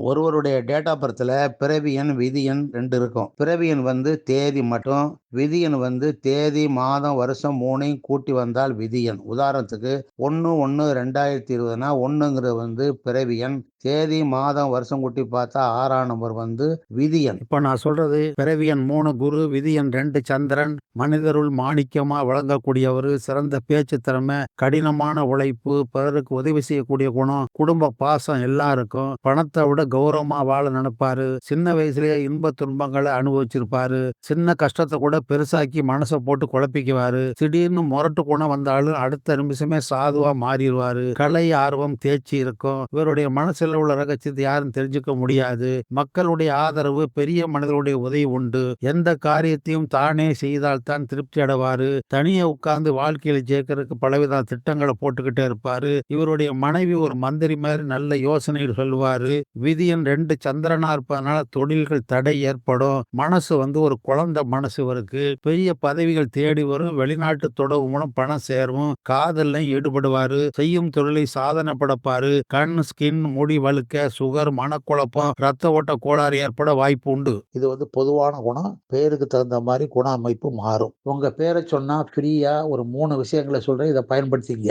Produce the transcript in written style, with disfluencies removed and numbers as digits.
ஒருவருடைய date of பர்த்ல பிறவி எண், விதி எண் 2 இருக்கும். பிறவி எண் வந்து தேதி மட்டும், விதி எண் வந்து தேதி, மாதம், வருஷம் 3யும் கூட்டி வந்தால் விதி எண். உதாரணத்துக்கு 1/1/2020னா 1ங்கிறது வந்து பிறவி எண். தேதி, மாதம், வருஷம் கூட்டி பார்த்தா 6ஆம் நம்பர் வந்து விதி எண். இப்ப நான் சொல்றது பிறவி எண் 3 குரு, விதி எண் 2 சந்திரன், மனிதருள் மாணிக்கமா விளங்கக்கூடியவரு, சிறந்த பேச்சு திறமை, கடினமான உழைப்பு, பிறருக்கு உதவி செய்யக்கூடிய குணம், குடும்ப பாசம் எல்லாருக்கும், பணத்தை விட கௌரவமா வாழ நினைப்பாரு, சின்ன வயசுலயே இன்ப துன்பங்களை அனுபவிச்சிருப்பாரு, சின்ன கஷ்டத்தை கூட பெருசாக்கி மனசை போட்டு குழப்பிக்குவாரு, திடீர்னு முரட்டு குணம் வந்தாலும் அடுத்த நிமிஷமே சாதுவா மாறிடுவாரு, கலை ஆர்வம் தேர்ச்சி இருக்கும், இவருடைய மனசுல உள்ள ரகசியத்தை யாரும் தெரிஞ்சுக்க முடியாது, மக்களுடைய ஆதரவு, பெரிய மனிதர்களுடைய உதவி உண்டு, எந்த காரியத்தையும் தானே செய்தால்தான் திருப்தி அடைவாரு, தனியே உட்கார்ந்து வாழ்க்கையில ஜெயிக்கிறதுக்கு பலவித திட்டங்களை போட்டுக்கிட்டே இருப்பாரு, இவருடைய மனைவி ஒரு மந்திரி மாதிரி நல்ல யோசனைகள் சொல்லுவாரு, விதியன் 2 சந்திரனா இருப்பதனால தொழில்கள் தடை ஏற்படும், மனசு வந்து ஒரு குழந்தை மனசு இவருக்கு, பெரிய பதவிகள் தேடி வரும், வெளிநாட்டு தொடர்பு மூலம் பணம் சேரும், காதல்ல ஈடுபடுவாரு, செய்யும் தொழிலை சாதனை படைப்பாரு, கண், ஸ்கின், முடி வழுக்க, சுகர், மனக்குழப்பம், ரத்த ஓட்ட கோளாறு ஏற்பட வாய்ப்பு உண்டு. இது வந்து பொதுவான குணம். பேருக்கு தகுந்த மாதிரி குண அமைப்பு மாறும். உங்க பேரை சொன்னா ஃப்ரீயா ஒரு 3 விஷயங்களை சொல்றேன். இதை பயன்படுத்திங்க.